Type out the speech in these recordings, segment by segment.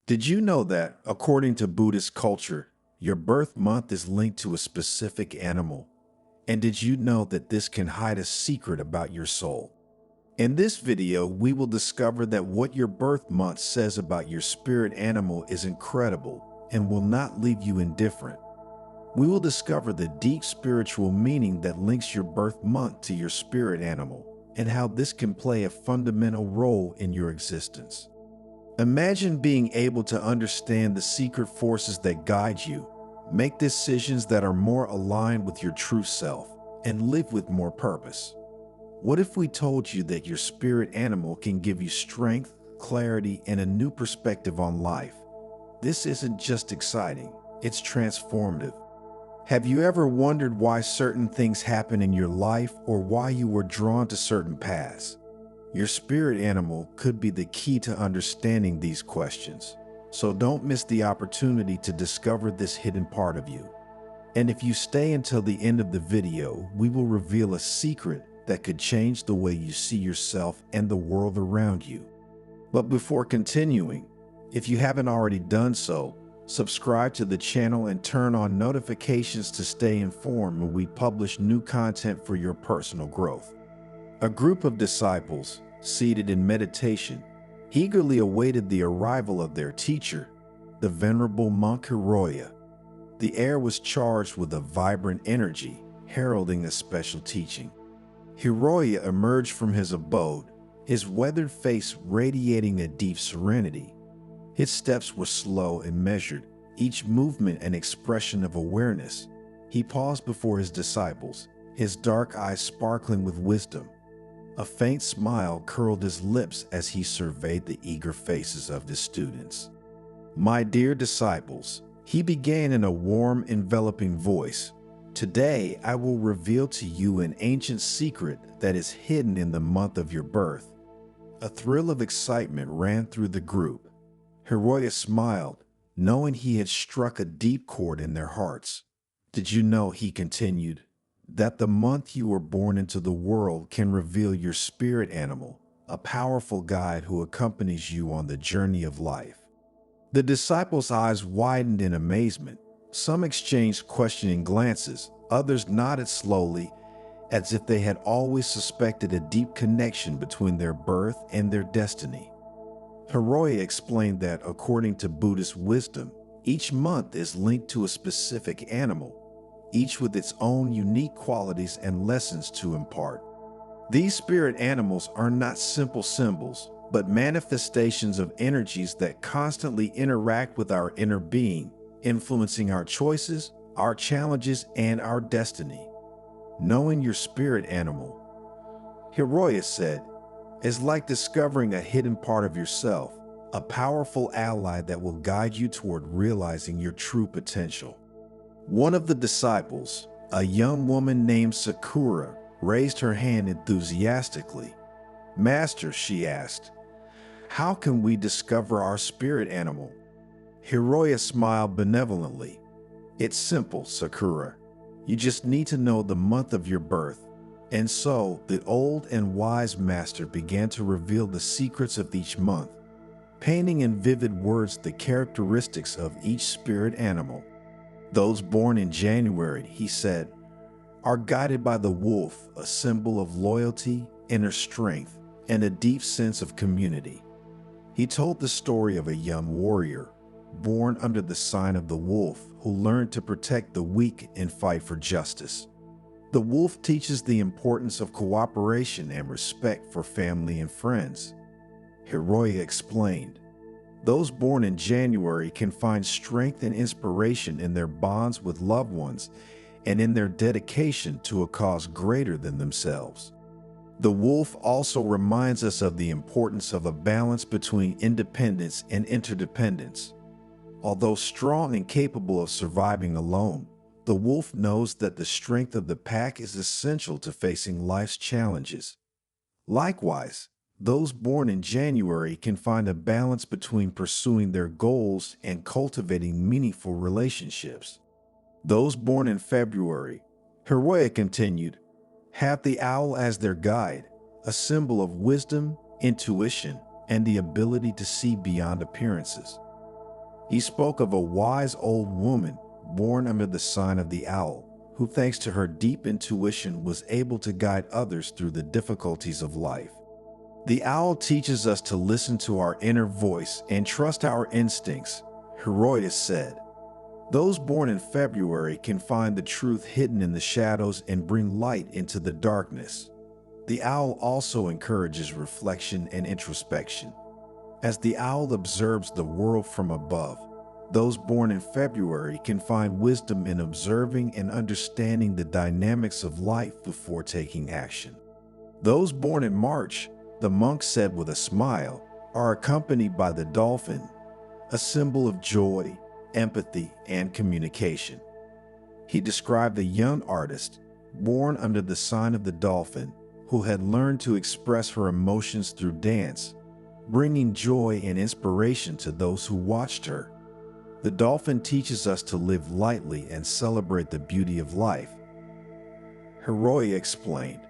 Did you know that, according to Buddhist culture, your birth month is linked to a specific animal? And did you know that this can hide a secret about your soul? In this video, we will discover that what your birth month says about your spirit animal is incredible and will not leave you indifferent. We will discover the deep spiritual meaning that links your birth month to your spirit animal and how this can play a fundamental role in your existence. Imagine being able to understand the secret forces that guide you, make decisions that are more aligned with your true self, and live with more purpose. What if we told you that your spirit animal can give you strength, clarity, and a new perspective on life? This isn't just exciting, it's transformative. Have you ever wondered why certain things happen in your life or why you were drawn to certain paths? Your spirit animal could be the key to understanding these questions, so don't miss the opportunity to discover this hidden part of you. And if you stay until the end of the video, we will reveal a secret that could change the way you see yourself and the world around you. But before continuing, if you haven't already done so, subscribe to the channel and turn on notifications to stay informed when we publish new content for your personal growth. A group of disciples, seated in meditation, eagerly awaited the arrival of their teacher, the venerable monk Hiroya. The air was charged with a vibrant energy, heralding a special teaching. Hiroya emerged from his abode, his weathered face radiating a deep serenity. His steps were slow and measured, each movement an expression of awareness. He paused before his disciples, his dark eyes sparkling with wisdom. A faint smile curled his lips as he surveyed the eager faces of his students. "My dear disciples," he began in a warm, enveloping voice, "today I will reveal to you an ancient secret that is hidden in the month of your birth." A thrill of excitement ran through the group. Hiroya smiled, knowing he had struck a deep chord in their hearts. "Did you know," he continued, "that the month you were born into the world can reveal your spirit animal, a powerful guide who accompanies you on the journey of life?" The disciples' eyes widened in amazement. Some exchanged questioning glances, others nodded slowly, as if they had always suspected a deep connection between their birth and their destiny. Hiroya explained that, according to Buddhist wisdom, each month is linked to a specific animal, each with its own unique qualities and lessons to impart. These spirit animals are not simple symbols, but manifestations of energies that constantly interact with our inner being, influencing our choices, our challenges, and our destiny. Knowing your spirit animal, Hiroya said, is like discovering a hidden part of yourself, a powerful ally that will guide you toward realizing your true potential. One of the disciples, a young woman named Sakura, raised her hand enthusiastically. "Master," she asked, "how can we discover our spirit animal?" Hiroya smiled benevolently. "It's simple, Sakura. You just need to know the month of your birth." And so, the old and wise master began to reveal the secrets of each month, painting in vivid words the characteristics of each spirit animal. "Those born in January," he said, "are guided by the wolf, a symbol of loyalty, inner strength, and a deep sense of community." He told the story of a young warrior, born under the sign of the wolf, who learned to protect the weak and fight for justice. The wolf teaches the importance of cooperation and respect for family and friends. Hiroya explained, "Those born in January can find strength and inspiration in their bonds with loved ones and in their dedication to a cause greater than themselves." The wolf also reminds us of the importance of a balance between independence and interdependence. Although strong and capable of surviving alone, the wolf knows that the strength of the pack is essential to facing life's challenges. Likewise, those born in January can find a balance between pursuing their goals and cultivating meaningful relationships. Those born in February, Hiroya continued, have the owl as their guide, a symbol of wisdom, intuition, and the ability to see beyond appearances. He spoke of a wise old woman born under the sign of the owl, who thanks to her deep intuition was able to guide others through the difficulties of life. The owl teaches us to listen to our inner voice and trust our instincts, Heroius said. Those born in February can find the truth hidden in the shadows and bring light into the darkness. The owl also encourages reflection and introspection. As the owl observes the world from above, those born in February can find wisdom in observing and understanding the dynamics of life before taking action. Those born in March, the monk said with a smile, are accompanied by the dolphin, a symbol of joy, empathy, and communication. He described a young artist, born under the sign of the dolphin, who had learned to express her emotions through dance, bringing joy and inspiration to those who watched her. The dolphin teaches us to live lightly and celebrate the beauty of life. Heroi explained,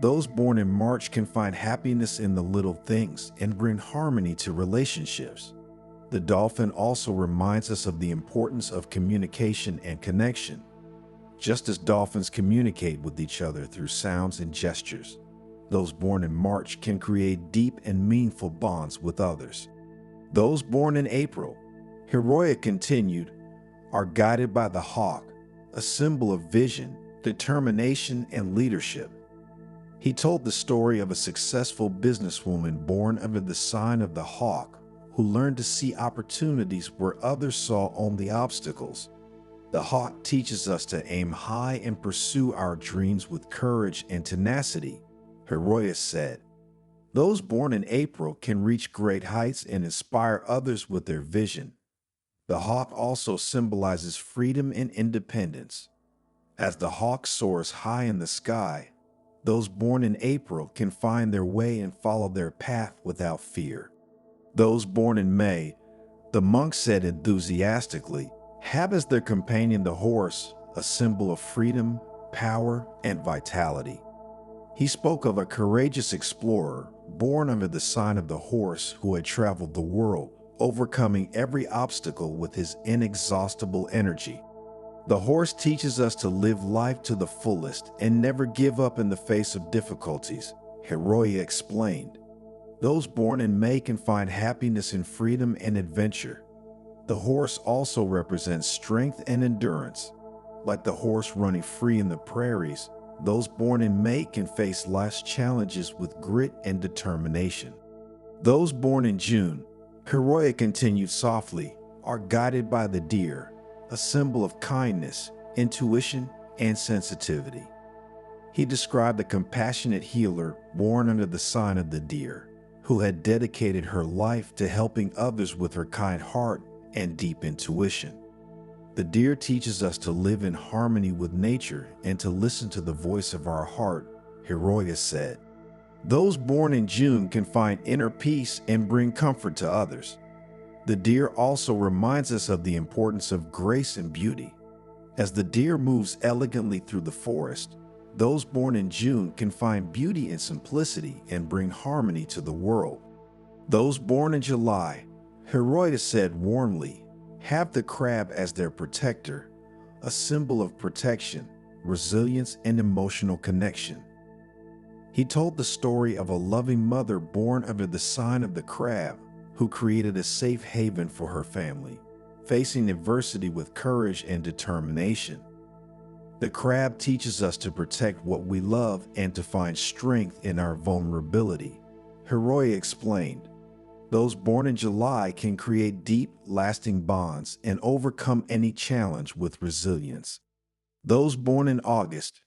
those born in March can find happiness in the little things and bring harmony to relationships. The dolphin also reminds us of the importance of communication and connection. Just as dolphins communicate with each other through sounds and gestures, those born in March can create deep and meaningful bonds with others. Those born in April, Heroic continued, are guided by the hawk, a symbol of vision, determination, and leadership. He told the story of a successful businesswoman born under the sign of the hawk, who learned to see opportunities where others saw only obstacles. The hawk teaches us to aim high and pursue our dreams with courage and tenacity, Heroius said. Those born in April can reach great heights and inspire others with their vision. The hawk also symbolizes freedom and independence. As the hawk soars high in the sky, those born in April can find their way and follow their path without fear. Those born in May, the monk said enthusiastically, have as their companion the horse, a symbol of freedom, power, and vitality. He spoke of a courageous explorer born under the sign of the horse who had traveled the world, overcoming every obstacle with his inexhaustible energy. The horse teaches us to live life to the fullest and never give up in the face of difficulties, Heroi explained. Those born in May can find happiness in freedom and adventure. The horse also represents strength and endurance. Like the horse running free in the prairies, those born in May can face life's challenges with grit and determination. Those born in June, Heroi continued softly, are guided by the deer, a symbol of kindness, intuition, and sensitivity. He described the compassionate healer born under the sign of the deer, who had dedicated her life to helping others with her kind heart and deep intuition. The deer teaches us to live in harmony with nature and to listen to the voice of our heart, Heroius said. Those born in June can find inner peace and bring comfort to others. The deer also reminds us of the importance of grace and beauty. As the deer moves elegantly through the forest, those born in June can find beauty in simplicity and bring harmony to the world. Those born in July, Heroius said warmly, have the crab as their protector, a symbol of protection, resilience, and emotional connection. He told the story of a loving mother born under the sign of the crab, who created a safe haven for her family, facing adversity with courage and determination. The crab teaches us to protect what we love and to find strength in our vulnerability, Heroi explained. Those born in July can create deep, lasting bonds and overcome any challenge with resilience. Those born in August,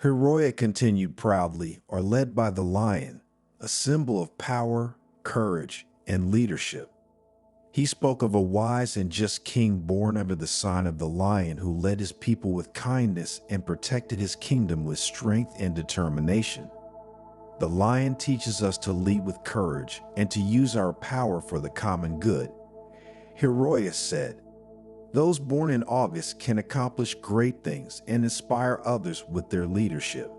Heroi continued proudly, are led by the lion, a symbol of power, courage, and leadership. He spoke of a wise and just king born under the sign of the lion who led his people with kindness and protected his kingdom with strength and determination. The lion teaches us to lead with courage and to use our power for the common good. Heroius said, those born in August can accomplish great things and inspire others with their leadership.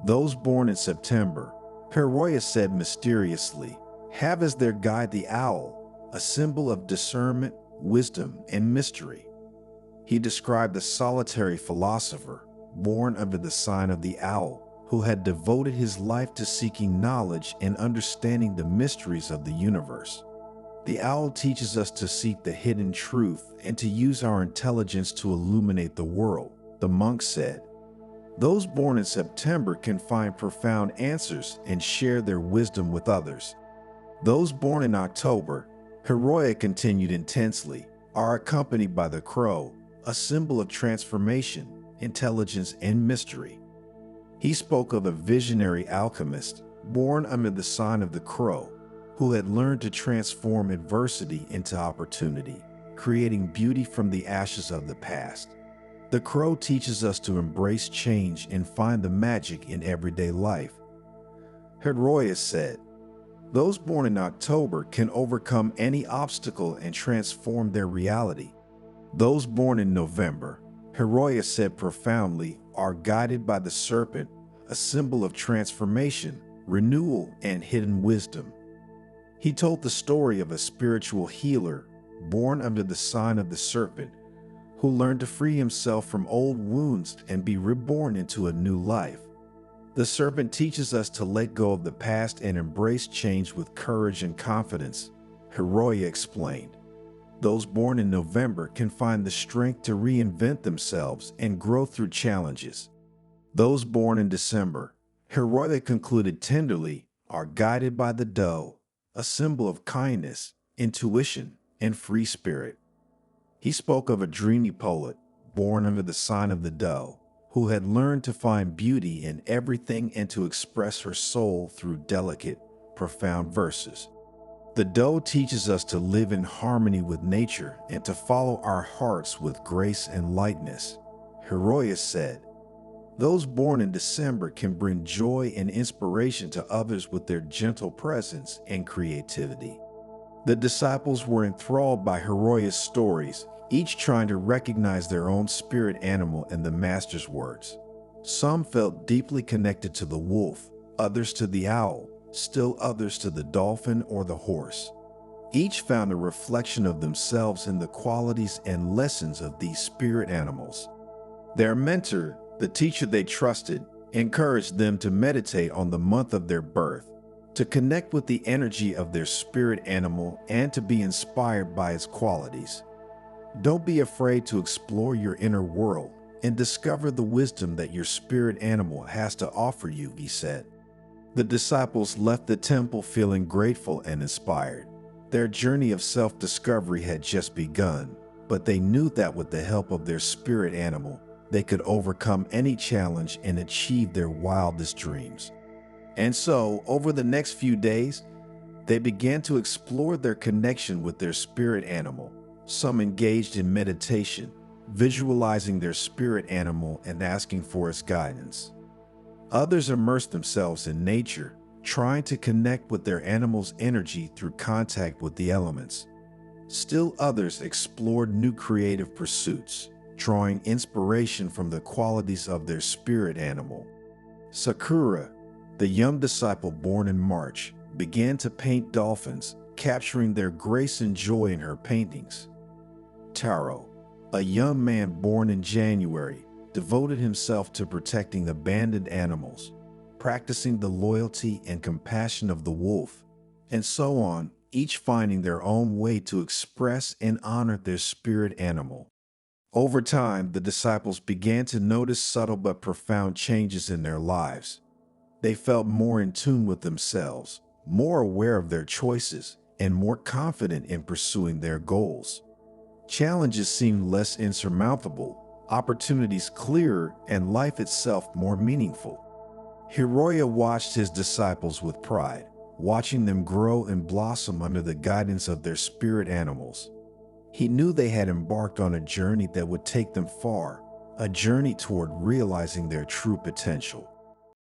Those born in September, Heroius said mysteriously, have as their guide the owl, a symbol of discernment, wisdom, and mystery. He described the solitary philosopher, born under the sign of the owl, who had devoted his life to seeking knowledge and understanding the mysteries of the universe. The owl teaches us to seek the hidden truth and to use our intelligence to illuminate the world, the monk said. Those born in September can find profound answers and share their wisdom with others. Those born in October, Hiroya continued intensely, are accompanied by the crow, a symbol of transformation, intelligence, and mystery. He spoke of a visionary alchemist, born under the sign of the crow, who had learned to transform adversity into opportunity, creating beauty from the ashes of the past. The crow teaches us to embrace change and find the magic in everyday life. Hiroya said, "Those born in October can overcome any obstacle and transform their reality. Those born in November," Hiroya said profoundly, "are guided by the serpent, a symbol of transformation, renewal, and hidden wisdom." He told the story of a spiritual healer, born under the sign of the serpent, who learned to free himself from old wounds and be reborn into a new life. The serpent teaches us to let go of the past and embrace change with courage and confidence, Hiroya explained. Those born in November can find the strength to reinvent themselves and grow through challenges. Those born in December, Hiroya concluded tenderly, are guided by the doe, a symbol of kindness, intuition, and free spirit. He spoke of a dreamy poet, born under the sign of the doe, who had learned to find beauty in everything and to express her soul through delicate, profound verses. The doe teaches us to live in harmony with nature and to follow our hearts with grace and lightness, Hiroya said. Those born in December can bring joy and inspiration to others with their gentle presence and creativity. The disciples were enthralled by Hiroya's stories, each trying to recognize their own spirit animal in the master's words. Some felt deeply connected to the wolf, others to the owl, still others to the dolphin or the horse. Each found a reflection of themselves in the qualities and lessons of these spirit animals. Their mentor, the teacher they trusted, encouraged them to meditate on the month of their birth, to connect with the energy of their spirit animal and to be inspired by its qualities. Don't be afraid to explore your inner world and discover the wisdom that your spirit animal has to offer you, he said. The disciples left the temple feeling grateful and inspired. Their journey of self-discovery had just begun, but they knew that with the help of their spirit animal, they could overcome any challenge and achieve their wildest dreams. And so, over the next few days, they began to explore their connection with their spirit animal. Some engaged in meditation, visualizing their spirit animal and asking for its guidance. Others immersed themselves in nature, trying to connect with their animal's energy through contact with the elements. Still others explored new creative pursuits, drawing inspiration from the qualities of their spirit animal. Sakura, the young disciple born in March, began to paint dolphins, capturing their grace and joy in her paintings. Taro, a young man born in January, devoted himself to protecting abandoned animals, practicing the loyalty and compassion of the wolf, and so on, each finding their own way to express and honor their spirit animal. Over time, the disciples began to notice subtle but profound changes in their lives. They felt more in tune with themselves, more aware of their choices, and more confident in pursuing their goals. Challenges seemed less insurmountable, opportunities clearer, and life itself more meaningful. Hiroya watched his disciples with pride, watching them grow and blossom under the guidance of their spirit animals. He knew they had embarked on a journey that would take them far, a journey toward realizing their true potential.